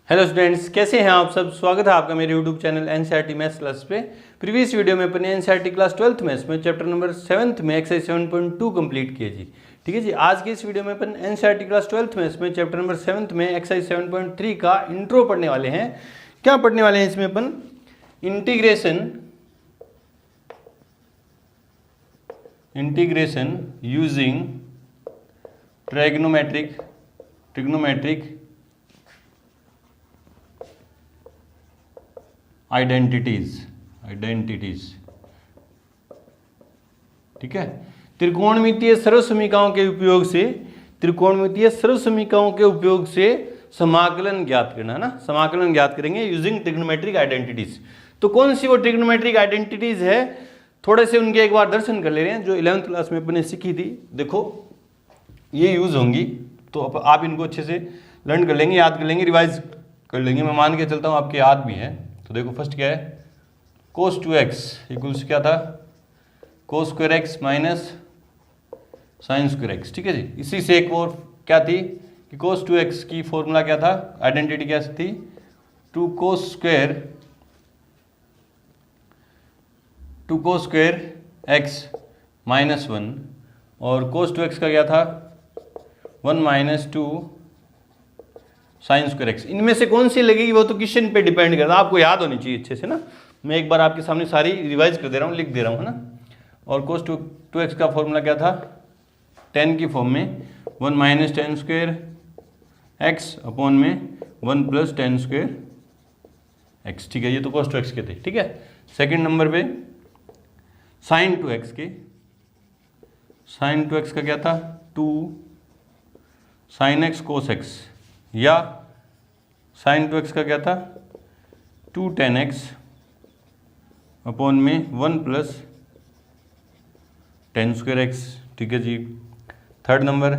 Hello students, कैसे हैं आप सब। स्वागत है आपका मेरे YouTube channel NCERT maths class पे। प्रीवियस वीडियो में अपने एनसीईआरटी क्लास 12th मैथ्स में चैप्टर नंबर 7th में एक्सरसाइज 7.2 कंप्लीट किए जी। ठीक है जी। आज के इस वीडियो में अपन एनसीईआरटी क्लास 12th मैथ्स में चैप्टर नंबर 7th में एक्सरसाइज 7.3 का इंट्रो पढ़ने वाले हैं। क्या पढ़ने वाले हैं इसमें अपन? Integration using trigonometric identities. ठीक है। त्रिकोणमितीय सर्वसमीकरणों के उपयोग से समाकलन ज्ञात करना है ना। समाकलन ज्ञात करेंगे यूजिंग ट्रिग्नोमेट्रिक आइडेंटिटीज। तो कौन सी वो ट्रिग्नोमेट्रिक आइडेंटिटीज है, थोड़े से उनके एक बार दर्शन कर ले रहे हैं जो 11th क्लास में अपने सीखी थी। देखो ये यूज होंगी तो आप इनको अच्छे से लर्न कर लेंगे, याद कर लेंगे, रिवाइज कर लेंगे। मैं मान के चलता हूँ आपके याद भी है। तो देखो फर्स्ट क्या है, cos 2x इक्वल्स क्या था, cos square x minus sign square x. ठीक है जी। इसी से एक और क्या थी कि cos 2x की फॉर्मूला क्या था, आइडेंटिटी क्या थी, 2 cos स्क्वायर एक्स माइनस 1 और cos 2x का क्या था 1 माइनस 2 साइन स्क्वायर एक्स। इनमें से कौन सी लगेगी वो तो क्वेश्चन पे डिपेंड करता है, आपको याद होनी चाहिए अच्छे से ना। मैं एक बार आपके सामने सारी रिवाइज कर दे रहा हूँ, लिख दे रहा हूँ है ना। और cos 2x का फॉर्मूला क्या था, tan की फॉर्म में 1 minus ten square x upon में 1 प्लस टेन स्क्वायर एक्स। ठीक है, ये तो cos 2x के थे। ठीक है। सेकेंड नंबर पे साइन 2x का क्या था 2 साइन एक्स कोस एक्स, या साइन 2x का क्या था 2 tan x अपॉन में 1 प्लस टेन स्क्वायर एक्स। ठीक है जी। थर्ड नंबर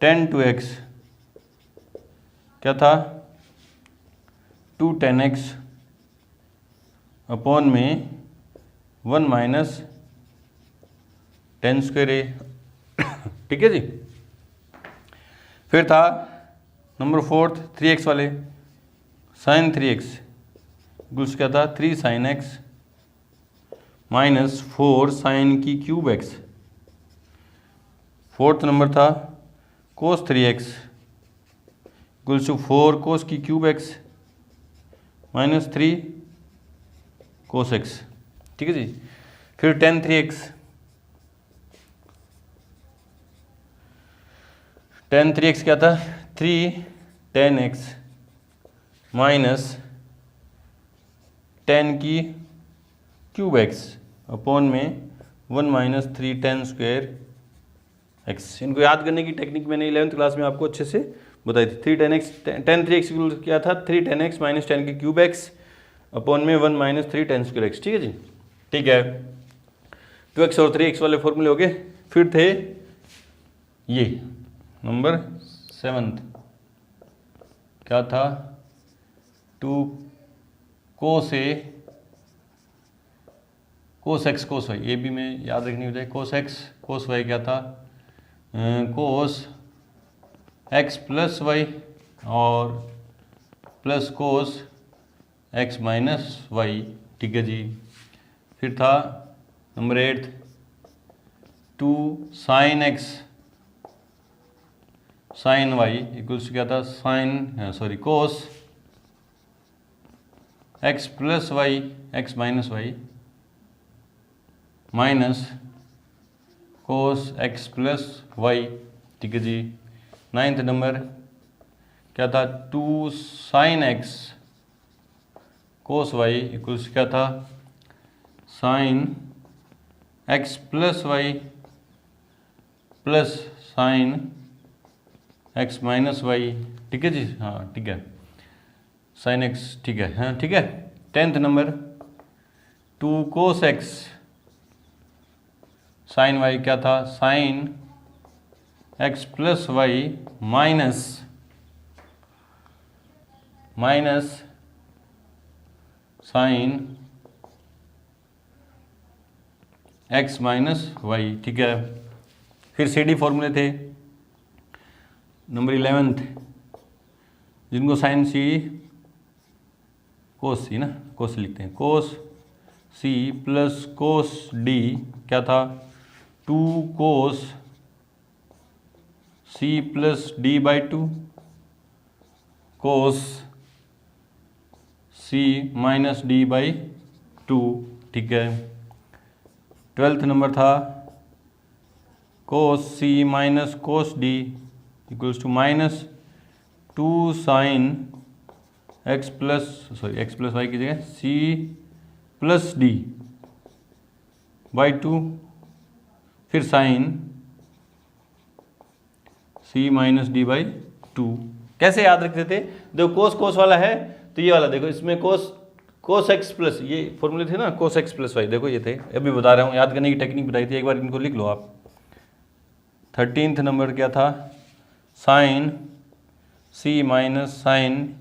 tan 2x क्या था 2 tan x अपॉन में 1 माइनस टेन स्क्वायर ए। ठीक है जी। फिर था नंबर फोर्थ 3x वाले, साइन 3x इक्वल्स क्या था 3 साइन x माइनस 4 साइन की क्यूब x। फोर्थ नंबर था cos 3x equals to 4 cos की cube x minus 3 cos x। ठीक है जी। फिर tan 3x क्या था 3 tan x माइनस 10 की क्यूब x अपॉन में 1 माइनस 3 tan स्क्वायर x। इनको याद करने की टेक्निक मैंने 11th क्लास में आपको अच्छे से बताई थी। 3 3x क्या था 3 tan x माइनस 10 की क्यूब x अपॉन में 1 माइनस 3 tan स्क्वायर x। ठीक है जी। ठीक है। 2x और 3x वाले फॉर्मूले हो गए। फिर थे ये नंबर 7th क्या था 2 cos x cos y, ये भी मैं याद रखनी हो जाए। cos x cos y क्या था cos x प्लस y और plus cos x minus y। ठीक है जी। फिर था number 8 2 sin x sine y equals क्या था cos x plus y x minus y minus cos x plus y. ठीक है जी। 9th नंबर क्या था 2 sine x cos y equals क्या था sine x plus y plus sine x minus y. ठीक है जी। हाँ ठीक है, साइन x। ठीक है। हाँ ठीक है। 10th number 2 cos x sine y क्या था sine x plus y minus sine x minus y. ठीक है। फिर CD फॉर्मूले थे। नंबर 11th जिनको साइन सी कोस सी ना, कोस लिखते हैं, कोस सी प्लस कोस डी क्या था, 2 cos C plus D by 2 cos C minus D by 2, ठीक है। 12th नंबर था cos C minus cos D equals to minus 2 sine x plus Y की जगह सी प्लस डी बाई 2, फिर sine C minus D by 2। कैसे याद रखते थे, देखो कोस कोस वाला है तो ये वाला देखो, इसमें कोस एक्स प्लस, ये फॉर्मूले थे ना कोस एक्स प्लस वाई, देखो ये थे, अभी बता रहा हूँ, याद करने की टेक्निक बताई थी, एक बार इनको लिख लो आप। 13th नंबर क्या था, साइन सी माइनस साइन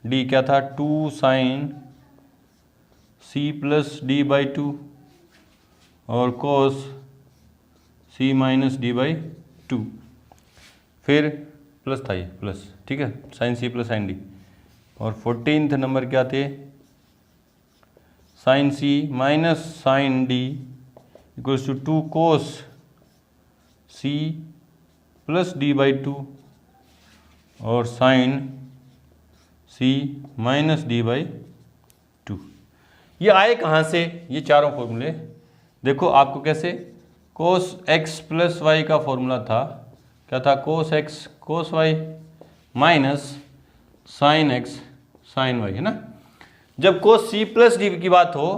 डी क्या था, 2 sine C plus D by 2 और cos C minus D by 2, फिर प्लस था ये प्लस, ठीक है, साइन सी प्लस साइन डी। और 14th नंबर क्या थे, sine C minus sine d equals to 2 cos C plus D by 2 और sine C minus D by 2। ये आए कहाँ से, ये चारों फॉर्मूले देखो आपको कैसे, कोस एक्स प्लस वाई का फॉर्मूला था, क्या था, cos X cos Y minus sine X sine Y, है ना। जब कोस सी प्लस डी की बात हो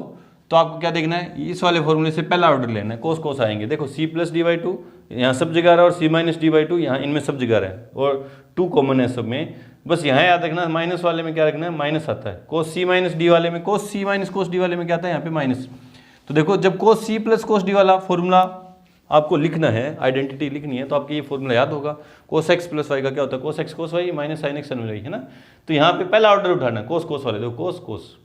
तो आपको क्या देखना है, इस वाले फॉर्मूले से पहला ऑर्डर लेना है, कोस कोस आएंगे, देखो सी प्लस डी बाई 2 यहाँ सब जगह रहा और सी माइनस डी बाई 2 यहाँ इनमें सब जगह रहा है और 2 कॉमन है सब में, बस यहाँ याद रखना माइनस वाले में क्या रखना है, माइनस आता है, कोस सी माइनस डी वाले में, कोस सी माइनस कोस डी वाले में क्या आता है, यहाँ पे माइनस। तो देखो जब कोस सी प्लस कोस डी वाला फॉर्मूला आपको लिखना है, आइडेंटिटी लिखनी है, तो आपको ये फॉर्मूला याद होगा, कोस एक्स प्लस वाई का क्या होता है, cos X cos Y minus sine X sine Y, है ना। तो यहाँ पे पहला ऑर्डर उठाना है कोस कोस वाले, देखो कोस कोस,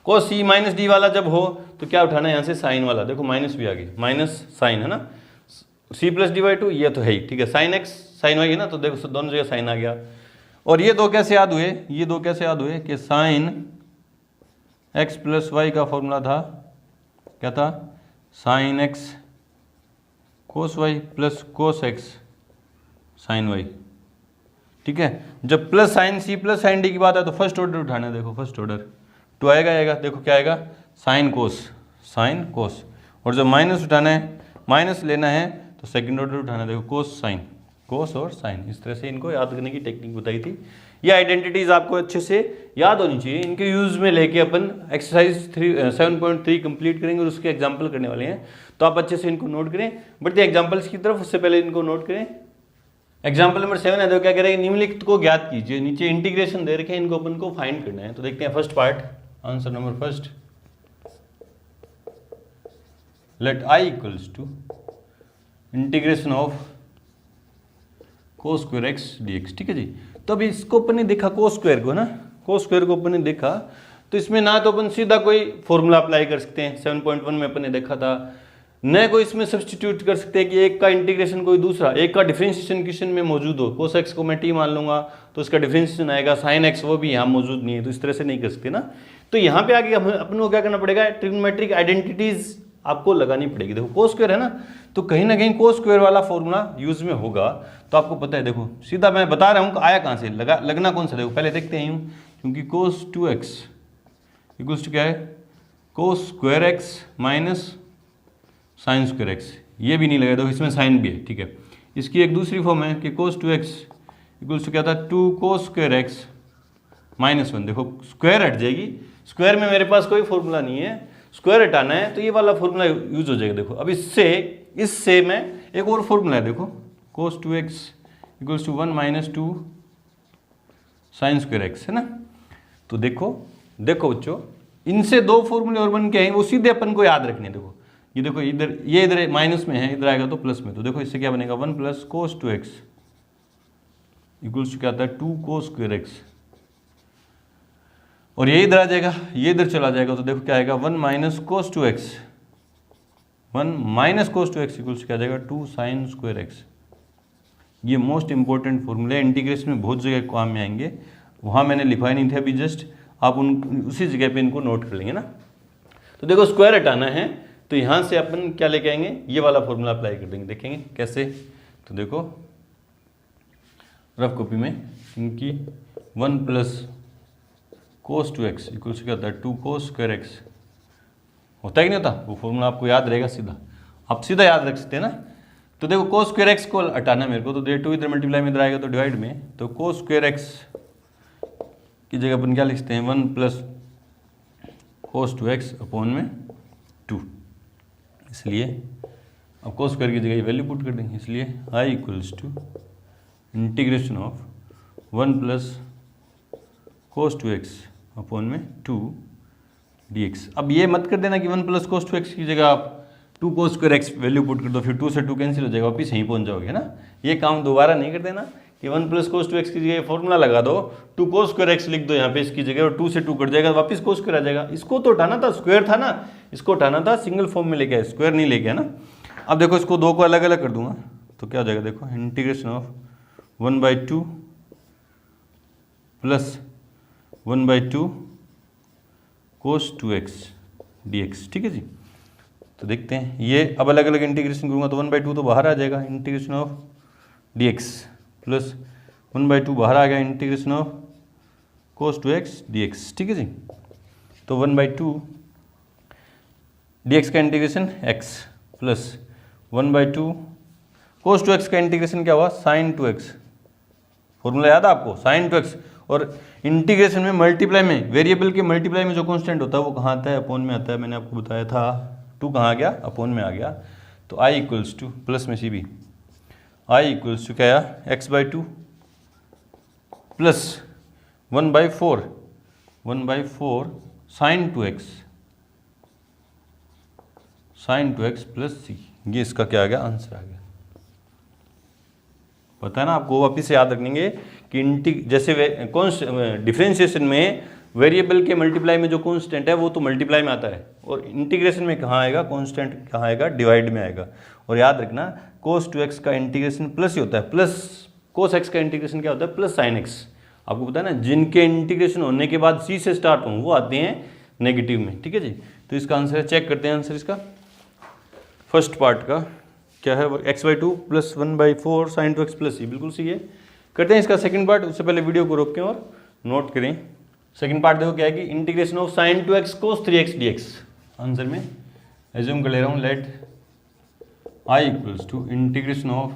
कोस सी माइनस डी वाला जब हो तो क्या उठाना है यहाँ से, साइन वाला, देखो माइनस भी आ गई, माइनस साइन, है ना, सी प्लस डी बाई 2 ये तो है ही, ठीक है, साइन एक्स साइन वाई है ना, तो देखो दोनों जगह साइन आ गया। और ये दो कैसे याद हुए, ये दो कैसे याद हुए कि साइन एक्स प्लस वाई का फॉर्मूला था, क्या था, sine x cos y plus cos x sine y, ठीक है। जब प्लस साइन सी प्लस साइन डी की बात है तो फर्स्ट ऑर्डर उठाना है, देखो फर्स्ट ऑर्डर 2 आएगा, देखो क्या आएगा, साइन कोस, और जब माइनस उठाना है, माइनस लेना है तो सेकंड ऑर्डर उठाना है, देखो कोस और साइन, इस तरह से इनको याद करने की टेक्निक बताई थी। ये आइडेंटिटीज आपको अच्छे से याद होनी चाहिए, इनके यूज में लेके अपन एक्सरसाइज 7.3 कंप्लीट करेंगे और उसके एग्जाम्पल करने वाले हैं, तो आप अच्छे से इनको नोट करें। बढ़ते एग्जाम्पल्स की तरफ, उससे पहले इनको नोट करें। एग्जाम्पल नंबर 7 है, देखो क्या कह रहे हैं, निम्नलिखित को ज्ञात कीजिए, नीचे इंटीग्रेशन दे रखे हैं, इनको अपन को फाइंड करना है। तो देखते हैं first part, answer number first, let I equals to integration of cos square x dx, ठीक है जी। तो अभी इसको अपन ने देखा कोस स्क्वायर को ना, कोस स्क्वायर को अपन ने देखा, तो इसमें ना तो अपन सीधा कोई फॉर्मूला अप्लाई कर सकते हैं, 7.1 में अपन ने देखा था, न कोई इसमें सब्स्टिट्यूट कर सकते हैं कि एक का इंटीग्रेशन कोई दूसरा, एक का डिफरेंशिएशन क्वेश्चन में मौजूद हो, कोस एक्स को मैं टी मान लूंगा तो उसका डिफरेंशिएशन आएगा, साइन एक्स वो भी यहाँ मौजूद नहीं है, तो इस तरह से नहीं कर सकते ना। तो यहाँ पे आगे अपन को क्या करना पड़ेगा, ट्रिग्नोमेट्रिक आइडेंटिटीज आपको लगानी पड़ेगी। देखो कोस स्क्वायर है ना, तो कहीं ना कहीं कोस स्क्वायर वाला फॉर्मूला यूज में होगा, तो आपको पता है, देखो सीधा मैं बता रहा हूँ आया कहाँ से, लगना कौन सा, देखो पहले देखते हैं यूँ, क्योंकि कोस 2x इक्वल्स टू क्या है, कोस square x minus sign square x, ये भी नहीं लगेगा, देखो इसमें साइन भी है, ठीक है। इसकी एक दूसरी फॉर्म है कि कोस 2x इक्वल्स टू क्या था, 2 कोस स्क्वायर एक्स माइनस 1, देखो स्क्वायर हट जाएगी, स्क्वायर में मेरे पास कोई फॉर्मूला नहीं है, स्क्वायर हटाना है तो ये वाला फॉर्मूला यूज हो जाएगा। देखो अब इससे मैं एक और फॉर्मूला है, देखो cos 2x equals to 1 minus 2 sine square x, है ना। तो देखो बच्चों, इनसे दो फॉर्मूले और बन के आए, वो सीधे अपन को याद रखने। देखो ये देखो इधर, ये इधर माइनस में है, इधर आएगा तो प्लस में, तो देखो इससे क्या बनेगा, 1 plus cos 2x equals to क्या आता है, 2 कोस स्क्वायर एक्स, और ये इधर आ जाएगा, ये इधर चला जाएगा, तो देखो क्या आएगा, 1 minus cos 2x, 1 minus cos 2x equals क्या आ जाएगा, 2 साइन स्क्वायर एक्स। ये मोस्ट इंपॉर्टेंट फॉर्मूला इंटीग्रेशन में बहुत जगह काम में आएंगे, वहाँ मैंने लिखा नहीं था अभी जस्ट, आप उसी जगह पे इनको नोट कर लेंगे ना। तो देखो स्क्वायर हटाना है तो यहाँ से अपन क्या लेके आएंगे, ये वाला फॉर्मूला अप्लाई कर देंगे। देखेंगे कैसे, तो देखो रफ कॉपी में, क्योंकि 1 प्लस कोस 2x इक्वल से क्या होता है 2 कोस स्क्वायर x होता है कि नहीं होता, वो फॉर्मूला आपको याद रहेगा सीधा, आप सीधा याद रख सकते हैं ना। तो देखो कोस स्क्वायर x को हटाना मेरे को, तो दे 2 इधर मल्टीप्लाई में इधर आएगा तो डिवाइड में, तो कोस स्क्वायर x की जगह अपन क्या लिखते हैं 1 प्लस कोस 2x अपॉन में 2, इसलिए अब कोस स्क्वायर की जगह वैल्यू पुट कर देंगे, इसलिए i equals to integration of 1 plus cos 2x upon में 2 dx। अब ये मत कर देना कि 1 प्लस कोस 2x की जगह आप 2 cos square x value put कर दो, फिर 2 से 2 कैंसिल हो जाएगा, वापिस यहीं पहुंच जाओगे ना। ये काम दोबारा नहीं कर देना कि 1 प्लस कोस 2x की जगह फॉर्मूला लगा दो, 2 कोस स्क्वायर x लिख दो यहाँ पे इसकी जगह, और 2 से 2 कट जाएगा, वापिस कोस स्क्वायर आ जाएगा। इसको तो उठाना था, स्क्वायर था ना, इसको उठाना था, सिंगल फॉर्म में लेके आए, स्क्वायर नहीं लेके आए ना। अब देखो इसको 2 को अलग अलग कर दूंगा तो क्या हो जाएगा, देखो integration of 1/2 plus 1/2 cos 2x dx, ठीक है जी। तो देखते हैं ये अब अलग अलग इंटीग्रेशन करूँगा तो 1/2 तो बाहर आ जाएगा, इंटीग्रेशन ऑफ dx प्लस 1/2 बाहर आ गया, integration of cos 2x dx, ठीक है जी। तो 1/2 dx का इंटीग्रेशन x प्लस 1/2 कोस 2x का इंटीग्रेशन क्या हुआ साइन 2x, फॉर्मूला याद है आपको साइन 2x। और इंटीग्रेशन में मल्टीप्लाई में, वेरिएबल के मल्टीप्लाई में जो कांस्टेंट होता है वो कहाँ आता है, अपॉन में आता है, मैंने आपको बताया था। 2 कहाँ आ गया, अपॉन में आ गया, तो i इक्वल्स टू प्लस में सी भी i इक्वल्स टू क्या आया x/2 plus 1/4 sign 2x plus सी, ये इसका क्या आ गया, आंसर आ गया। पता है ना आपको, वापिस से याद रखेंगे कि जैसे डिफरेंशिएशन में वेरिएबल के मल्टीप्लाई में जो कांस्टेंट है वो तो मल्टीप्लाई में आता है, और इंटीग्रेशन में कहाँ आएगा कांस्टेंट, कहाँ आएगा, डिवाइड में आएगा। और याद रखना कोस 2x का इंटीग्रेशन प्लस ही होता है, प्लस कोस x का इंटीग्रेशन क्या होता है प्लस साइन x। आपको पता है ना, जिनके इंटीग्रेशन होने के बाद c से स्टार्ट हों वो आते हैं नेगेटिव में, ठीक है जी। तो इसका आंसर है, चेक करते हैं आंसर इसका, फर्स्ट पार्ट का क्या है, x/2 plus 1/4 sign 2x plus सी, बिल्कुल सही है। करते हैं इसका सेकंड पार्ट, उससे पहले वीडियो को रोकें और नोट करें। सेकंड पार्ट देखो क्या है कि integration of sine 2x cos 3x dx। Answer में एज्यूम कर ले रहा हूँ, लेट i equals to integration of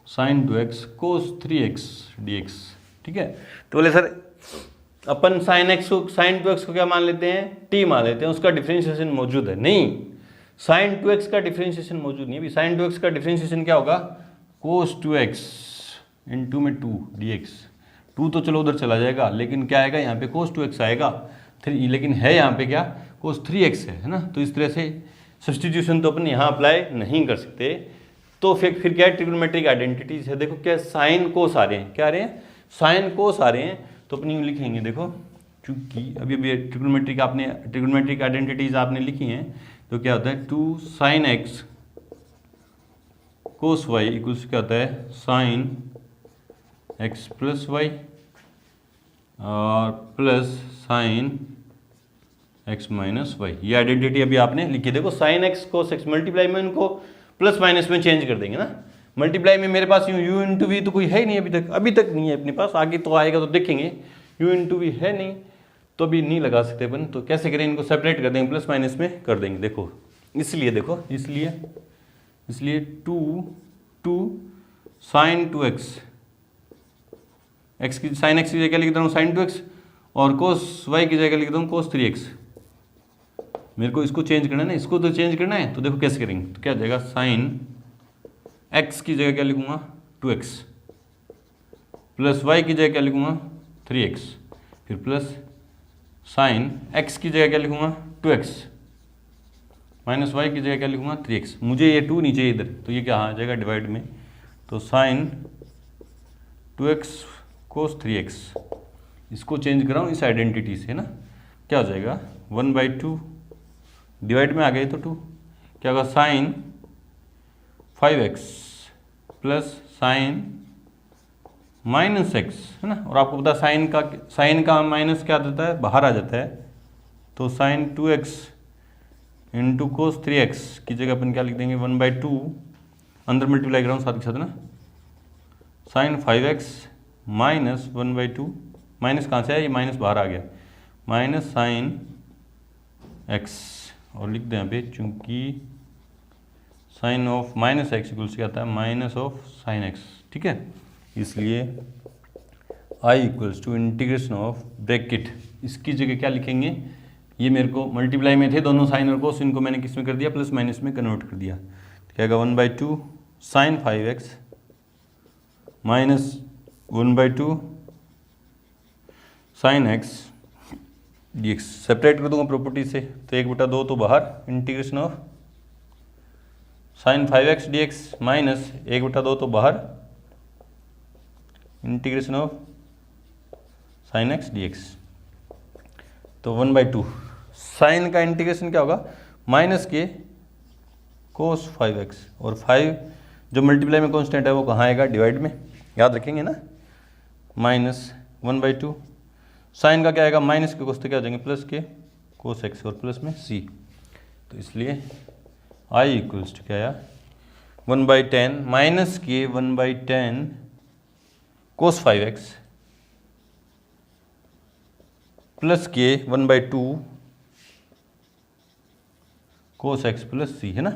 sine 2x cos 3x dx, ठीक है। तो बोले सर अपन साइन 2x को क्या मान लेते हैं, t मान लेते हैं, उसका डिफरेंशिएशन मौजूद है, नहीं, साइन 2x का डिफरेंशिएशन मौजूद नहीं है। अभी साइन 2x का डिफरेंशिएशन क्या होगा, कोस 2x इंटू में 2 dx। 2 तो चलो उधर चला जाएगा, लेकिन क्या आएगा यहाँ पे कोस 2x आएगा, 3, लेकिन है यहाँ पे क्या कोस 3x है ना। तो इस तरह से सब्सटीट्यूशन तो अपन यहाँ अप्लाई नहीं कर सकते। तो फिर क्या है, ट्रिग्नोमेट्रिक आइडेंटिटीज है। देखो क्या साइन कोस आ रहे हैं, क्या आ रहे हैं, साइन कोस आ रहे हैं, तो अपन यूँ लिखेंगे, देखो क्योंकि अभी ट्रिग्नोमेट्रिक आइडेंटिटीज आपने लिखी हैं, तो क्या होता है 2 sine x cos y equals क्या होता है साइन x प्लस वाई और plus sine x minus y. ये आइडेंटिटी अभी आपने लिखी। देखो sine x cos x, multiply में इनको प्लस माइनस में चेंज कर देंगे ना। मल्टीप्लाई में मेरे पास यूँ u इंटू वी तो कोई है ही नहीं, अभी तक नहीं है अपने पास, आगे तो आएगा तो देखेंगे। u इंटू वी है नहीं तो अभी नहीं लगा सकते अपन, तो कैसे करें, इनको सेपरेट कर देंगे, प्लस माइनस में कर देंगे। देखो इसलिए देखो इसलिए 2 साइन 2x, x की साइन x की जगह लिख देता हूँ साइन 2x, और कोस y की जगह लिख देता हूँ कोस 3x। मेरे को इसको चेंज करना है ना, इसको तो चेंज करना है, तो देखो कैसे करेंगे, तो क्या हो जाएगा साइन x की जगह क्या लिखूँगा 2x, प्लस y की जगह क्या लिखूँगा 3x, फिर प्लस साइन x की जगह क्या लिखूँगा 2x, माइनस y की जगह क्या लिखूँगा 3x। मुझे ये 2 नहीं चाहिए इधर, तो ये क्या आ जाएगा डिवाइड में, तो साइन 2x कोस 3x, इसको चेंज कर रहा हूँ इस आइडेंटिटी से ना। क्या हो जाएगा 1/2 डिवाइड में आ गए तो 2, क्या होगा sine 5x plus sine minus x, है ना। और आपको पता है साइन का माइनस क्या देता है, बाहर आ जाता है। तो sign 2x into cos 3x की जगह अपन क्या लिख देंगे 1/2, अंदर मल्टीप्लाई कर रहा हूँ साथ के साथ ना, साइन 5x माइनस 1/2, माइनस कहाँ से है, ये माइनस बाहर आ गया, माइनस साइन x, और लिख दें यहाँ पे चूंकि sine of minus x equals क्या आता है माइनस ऑफ साइन एक्स, ठीक है। इसलिए I equals to integration of bracket, इसकी जगह क्या लिखेंगे, ये मेरे को मल्टीप्लाई में थे दोनों साइन और कोस, इनको मैंने किस में कर दिया, प्लस माइनस में कन्वर्ट कर दिया। तो क्या आएगा 1/2 sine 5x minus 1/2 sine x dx। Separate कर दूंगा प्रॉपर्टी से, तो 1/2 तो बाहर, integration of sine 5x dx minus 1/2 तो बाहर, integration of sine x dx। तो 1/2 साइन का इंटीग्रेशन क्या होगा, माइनस के कोस 5x, और 5 जो मल्टीप्लाई में कांस्टेंट है वो कहाँ आएगा, डिवाइड में, याद रखेंगे ना, माइनस 1/2 साइन का क्या आएगा, माइनस के कोस तो क्या हो जाएंगे प्लस के कोस x, और प्लस में c। तो इसलिए I इक्वल्स टू क्या आया 1/10 माइनस के 1/10 कोस 5x प्लस के 1/2 कोस x प्लस c, है ना।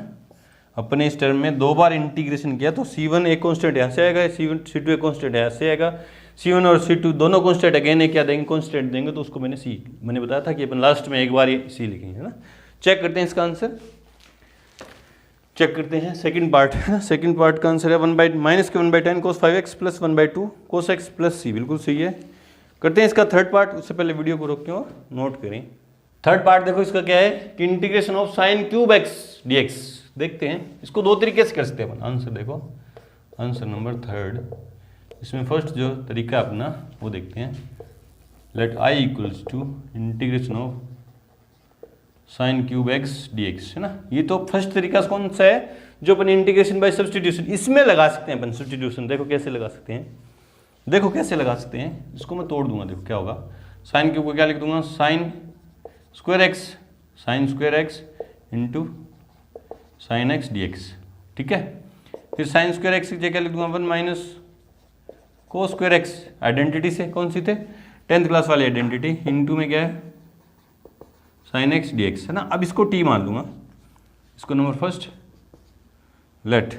अपने इस टर्म में दो बार इंटीग्रेशन किया तो c1 एक कांस्टेंट यहाँ से आएगा, c2 एक कांस्टेंट यहाँ से आएगा, c1 और c2 दोनों कांस्टेंट अगेन है, क्या देंगे कांस्टेंट देंगे, तो उसको मैंने बताया था कि अपन लास्ट में एक बार ये c लिखेंगे, है ना। चेक करते हैं इसका आंसर, चेक करते हैं सेकंड पार्ट, है ना। सेकंड पार्ट का आंसर है माइनस के 1/10 कोस 5x प्लस 1/2 कोस x प्लस c, बिल्कुल सही है। करते हैं इसका थर्ड पार्ट, उससे पहले वीडियो को रोक के और नोट करें। थर्ड पार्ट देखो इसका क्या है कि integration of sine cube x dx। देखते हैं इसको दो तरीके से कर सकते हैं अपन। आंसर देखो, आंसर नंबर थर्ड, इसमें फर्स्ट जो तरीका अपना वो देखते हैं। Let I equals to integration of sine cube x dx, है ना। ये तो फर्स्ट तरीका कौन सा है, जो अपन इंटीग्रेशन बाय सब्स्टिट्यूशन, इसमें लगा सकते हैं अपन सब्स्टिट्यूशन। देखो कैसे लगा सकते हैं, देखो कैसे लगा सकते हैं, इसको मैं तोड़ दूंगा। देखो क्या होगा, साइन क्यूब को क्या लिख दूंगा, sine square x, sine square x into sine x dx, ठीक है। फिर साइन स्क्वायर x की जगह लिख दूंगा 1 minus cos square x, identity से कौन सी थे 10th क्लास वाली आइडेंटिटी, इंटू में क्या है साइन x dx, है ना। अब इसको t मान लूंगा, इसको number first let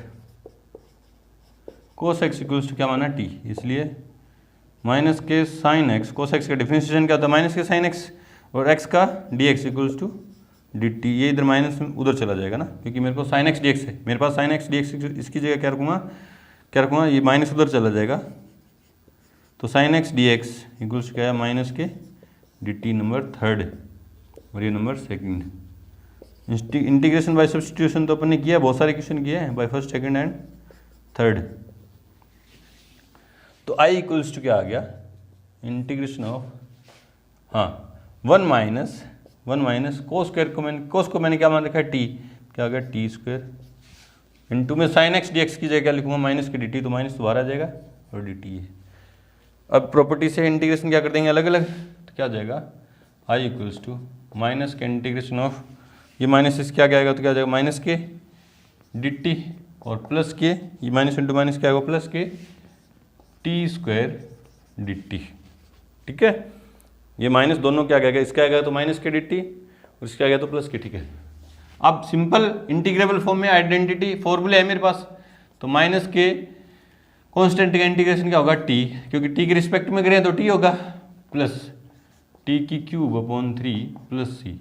cos x equals to क्या माना t, इसलिए माइनस के साइन x, कोस x का डिफरेंशिएशन क्या होता है माइनस के साइन x, और x का dx इक्वल्स टू dt। ये इधर माइनस उधर चला जाएगा ना, क्योंकि मेरे को साइन x dx है, मेरे पास साइन x dx, इसकी जगह क्या रखूँगा, ये माइनस उधर चला जाएगा। तो साइन x dx इक्वल्स क्या है माइनस के dt, नंबर थर्ड, और ये number second. Integration by substitution तो अपन ने किया, बहुत सारे क्वेश्चन किए हैं by first second and third. तो I इक्वल्स टू क्या आ गया, इंटीग्रेशन ऑफ, हाँ 1 माइनस कोस स्क्वायर को मैंने क्या मान रखा है t, क्या आ गया t स्क्वायर इंटू में साइन x dx की जगह क्या लिखूंगा माइनस के dt, तो माइनस दोबारा आ जाएगा और dt है। अब प्रॉपर्टी से इंटीग्रेशन क्या कर देंगे अलग अलग, तो क्या आ जाएगा I इक्वल्स टू माइनस के इंटीग्रेशन ऑफ, ये माइनस इस क्या आएगा, तो क्या आ जाएगा माइनस के dt, और प्लस के ये माइनस इंटू माइनस क्या आएगा प्लस के t स्क्वायर dt, ठीक है। ये माइनस दोनों क्या आएगा, इसका आएगा तो माइनस के dt, और इसका आएगा तो प्लस के, ठीक है। अब सिंपल इंटीग्रेबल फॉर्म में आइडेंटिटी फॉर्मूला है मेरे पास, तो माइनस के कांस्टेंट का इंटीग्रेशन क्या होगा t, क्योंकि t के रिस्पेक्ट में करें तो t होगा, प्लस t की क्यूब अपॉन 3 प्लस c।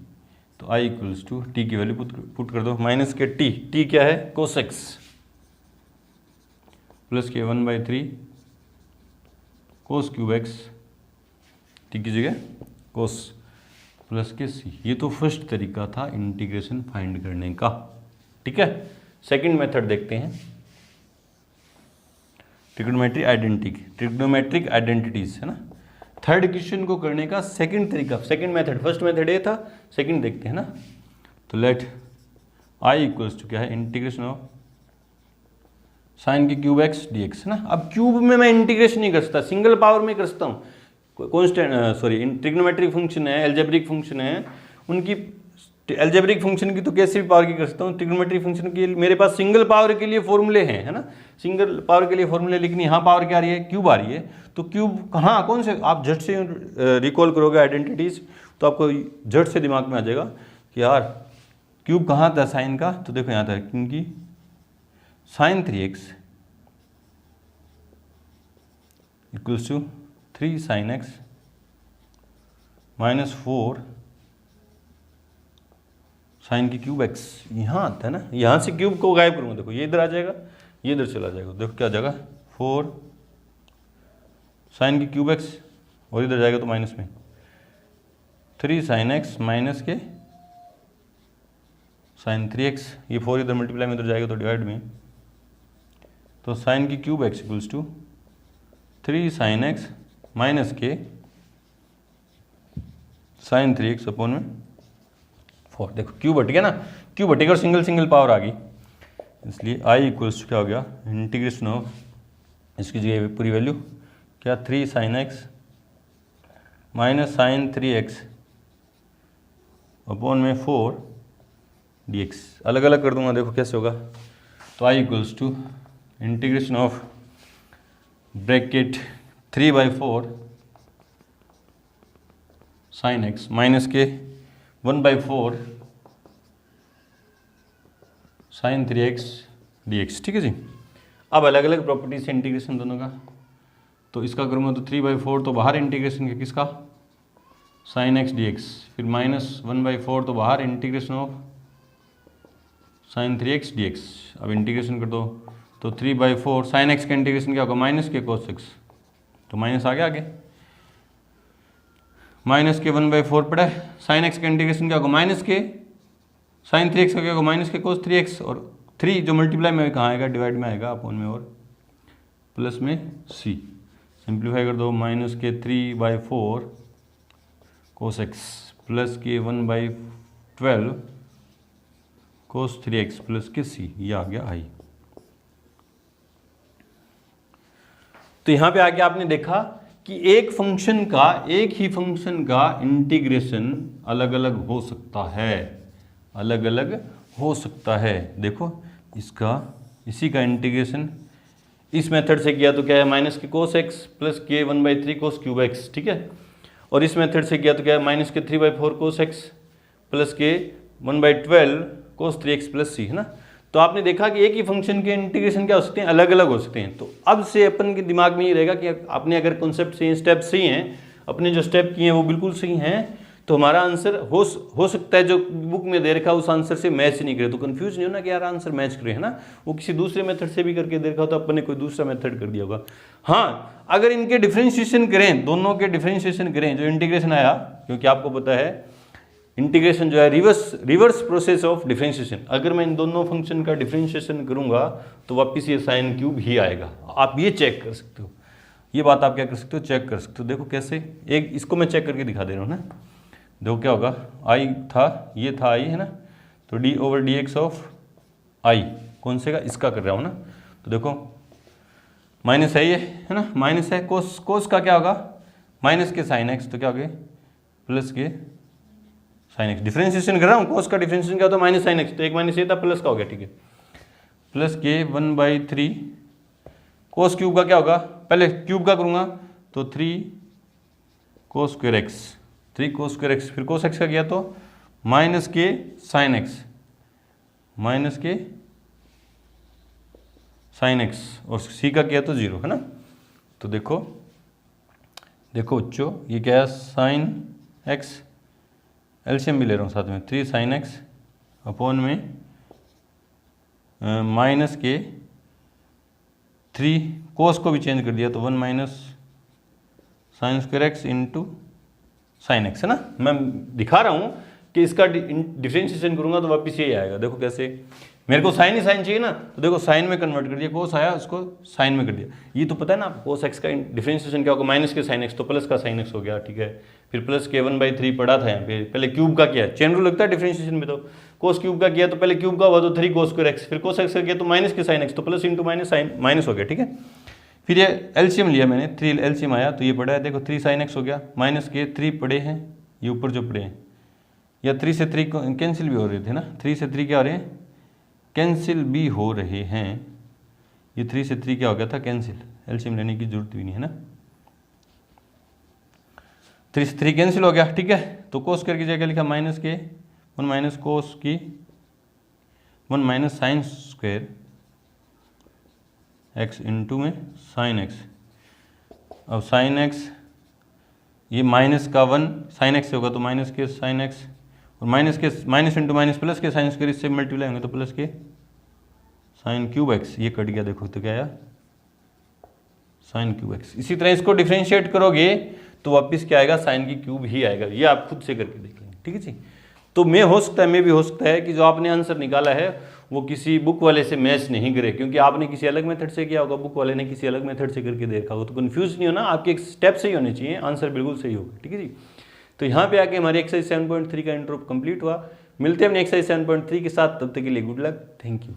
तो I इक्वल्स टू t की वैल्यू पुट कर दो, माइनस के t क्या है कोस x, प्लस के 1/3 कोस क्यूब x, t की जगह कोस, प्लस के c। ये तो फर्स्ट तरीका था इंटीग्रेशन फाइंड करने का, ठीक है। सेकंड मेथड देखते हैं, ट्रिग्नोमेट्रिक आइडेंटिटीज, है ना। थर्ड क्वेश्चन को करने का सेकंड तरीका, सेकंड मेथड, फर्स्ट मेथड ये था, सेकंड देखते हैं ना। तो लेट I इक्वल्स टू क्या है इंटीग्रेशन ऑफ साइन के क्यूब एक्स डी एक्स, है ना। अब क्यूब में मैं इंटीग्रेशन नहीं कर सकता, सिंगल पावर में कर सकता हूँ। कॉन्स्टेंट सॉरी ट्रिग्नोमेट्रिक फंक्शन है, एल्जेब्रिक फंक्शन है, उनकी एल्जेब्रिक फंक्शन की तो कैसे भी पावर की कर सकता हूँ, ट्रिग्नोमेट्रिक फंक्शन के मेरे पास सिंगल पावर के लिए फॉर्मूले हैं, है ना, सिंगल पावर के लिए फॉर्मूले, लेकिन यहाँ पावर क्या आ रही है, क्यूब आ रही है। तो क्यूब कहाँ, कौन से, आप झट से रिकॉल करोगे आइडेंटिटीज तो आपको झट से दिमाग में आ जाएगा कि यार क्यूब कहाँ था साइन का, तो देखो यहाँ था, क्योंकि sine 3x equals to 3 sine x minus 4 sine की क्यूब x, यहाँ आता है ना, यहाँ से क्यूब को गायब करूँगा, देखो ये इधर आ जाएगा, ये इधर चला जाएगा, देखो क्या आ जाएगा 4 साइन की क्यूब x, और इधर जाएगा तो माइनस में 3 साइन x माइनस के साइन 3x, ये 4 इधर मल्टीप्लाई में इधर जाएगा तो डिवाइड में, तो साइन की cube x equals to 3 sine x minus के साइन 3x अपॉन में 4। देखो क्यूब हट गया ना, क्यूब हटेगा और सिंगल सिंगल पावर आ गई, इसलिए i इक्वल्स टू क्या हो गया, इंटीग्रेशन ऑफ, इसकी जगह पूरी वैल्यू क्या, 3 sine x minus sine 3x upon में 4 dx। अलग अलग कर दूंगा, देखो कैसे होगा, तो i equals to integration of bracket 3/4 sine x minus के 1/4 साइन 3x dx, ठीक है जी। अब अलग अलग प्रॉपर्टी से इंटीग्रेशन दोनों का, तो इसका करूँगा तो 3/4 तो बाहर इंटीग्रेशन के किसका, साइन x dx, फिर माइनस 1/4 तो बाहर integration of sign 3x dx। अब इंटीग्रेशन कर दो तो 3/4 साइन x का इंटीग्रेशन क्या होगा, माइनस के cos x, तो माइनस आ गया आगे, माइनस के 1/4 पड़ा है, साइन x का इंटीग्रेशन क्या होगा, माइनस के साइन 3x का क्या होगा, माइनस के cos 3x, और 3 जो मल्टीप्लाई में कहाँ आएगा, डिवाइड में आएगा, अपॉन में और प्लस में c, सिंप्लीफाई कर दो, माइनस के 3/4 cos x प्लस के 1/12 cos 3x प्लस के c, ये आ गया i। तो यहाँ पे आके आपने देखा कि एक फंक्शन का, एक ही फंक्शन का इंटीग्रेशन अलग अलग हो सकता है, अलग अलग हो सकता है। देखो इसका, इसी का इंटीग्रेशन इस मेथड से किया तो क्या है, माइनस के cos x प्लस के 1/3 cos क्यूब x, ठीक है, और इस मेथड से किया तो क्या है, माइनस के 3/4 cos x प्लस के 1/12 cos 3x प्लस c, है ना। तो आपने देखा कि एक ही फंक्शन के इंटीग्रेशन क्या हो सकते हैं, अलग अलग हो सकते हैं। तो अब से अपन के दिमाग में ये रहेगा कि आपने अगर कॉन्सेप्ट सही, स्टेप सही हैं, अपने जो स्टेप किए हैं वो बिल्कुल सही हैं, तो हमारा आंसर हो सकता है जो बुक में दे रखा है उस आंसर से मैच नहीं करे, तो कंफ्यूज नहीं होना कि यार आंसर मैच करे, है ना, वो किसी दूसरे मेथड से भी करके दे रखा हो तो अपन ने कोई दूसरा मेथड कर दिया होगा। हाँ, अगर इनके डिफ्रेंशिएशन करें, दोनों के डिफ्रेंशिएशन करें, जो इंटीग्रेशन आया, क्योंकि आपको पता है इंटीग्रेशन जो है रिवर्स प्रोसेस ऑफ डिफरेंशिएशन, अगर मैं इन दोनों फंक्शन का डिफरेंशिएशन करूंगा तो वापस ये साइन क्यूब ही आएगा। आप ये चेक कर सकते हो, ये बात आप क्या कर सकते हो, चेक कर सकते हो। देखो कैसे, एक इसको मैं चेक करके दिखा दे रहा हूँ ना, देखो क्या होगा, आई था, ये था आई, है ना, तो d/dx ऑफ आई, कौन से का, इसका कर रहा हूँ ना, तो देखो माइनस है ये, है ना, माइनस है, कोस का क्या होगा, माइनस के साइन एक्स, तो क्या हो गया प्लस के साइन एक्स, डिफरेंशिएशन कर रहा हूँ, कोस का डिफरेंशिएशन क्या होता है, माइनस साइन एक्स, तो एक माइनस ये था, प्लस का हो गया, ठीक है, प्लस के 1/3 कोस क्यूब का क्या होगा, पहले क्यूब का करूँगा तो 3 कोस स्क्वायर एक्स, 3 कोस स्क्वायर एक्स, फिर कोस एक्स का किया तो माइनस के साइन एक्स, माइनस के साइन एक्स, और सी का किया तो 0, है ना। तो देखो बच्चों, ये क्या है, साइन एक्स, एलसीएम भी ले रहा हूँ साथ में, 3 साइन एक्स अपॉन में माइनस के 3 कोस को भी चेंज कर दिया तो 1 minus sign square x into sine x, है ना। मैं दिखा रहा हूँ कि इसका डिफरेंशिएशन करूँगा तो वापस यही आएगा। देखो कैसे, मेरे को साइन ही साइन चाहिए ना, तो देखो साइन में कन्वर्ट कर दिया, कोस आया उसको साइन में कर दिया। ये तो पता है ना आपको, कोस एक्स का डिफरेंशिएशन क्या होगा, माइनस के साइन एक्स, तो प्लस का साइन एक्स हो गया, ठीक है। फिर प्लस के 1/3 पढ़ा था यहाँ पे, पहले क्यूब का किया, चेन रूल लगता है डिफरेंशिएशन में, तो कोस क्यूब का किया तो पहले क्यूब का हुआ तो 3 कोस स्क्वायर एक्स, फिर कोस एक्स का किया तो माइनस के साइन एक्स, तो plus into minus sine minus हो गया, ठीक है। फिर ये एलसीएम लिया मैंने, 3 एलसीएम आया तो ये पड़ा है देखो 3 साइन एक्स हो गया, माइनस के 3 पड़े हैं, ये ऊपर जो पड़े हैं, या 3 से 3 कैंसिल भी हो रहे थे ना, 3 से 3 क्या हो रहे हैं, कैंसिल भी हो रहे हैं। ये 3 से 3 क्या हो गया था, कैंसिल, एलसीएम लेने की जरूरत भी नहीं है ना, 3 से 3 कैंसिल हो गया, ठीक है। तो कोस करके जगह लिखा माइनस के 1 माइनस कोस की 1 minus sign square x into में साइन एक्स। अब साइन एक्स ये माइनस का 1 साइन एक्स से होगा तो माइनस के साइन एक्स, और माइनस के माइनस इंटू माइनस प्लस के साइन स्क्वायर, इससे मल्टीप्लाई होंगे तो प्लस के साइन क्यूब एक्स, ये कट गया देखो तो क्या आया, साइन क्यूब एक्स। इसी तरह इसको डिफरेंशिएट करोगे तो वापस क्या आएगा, साइन की क्यूब ही आएगा। ये आप खुद से करके देख लेंगे, ठीक है जी। तो मैं हो सकता है, मैं भी हो सकता है कि जो आपने आंसर निकाला है वो किसी बुक वाले से मैच नहीं करे, क्योंकि आपने किसी अलग मेथड से किया होगा, बुक वाले ने किसी अलग मेथड से करके देखा होगा। तो कंफ्यूज नहीं होना, आपके एक स्टेप सही होने चाहिए, आंसर बिल्कुल सही होगा, ठीक है जी। तो यहाँ पे आके हमारे एक्सरसाइज 7.3 का इंट्रो कंप्लीट हुआ। मिलते हैं अपने एक्सरसाइज 7.3 के साथ, तब तक के लिए गुड लक, थैंक यू।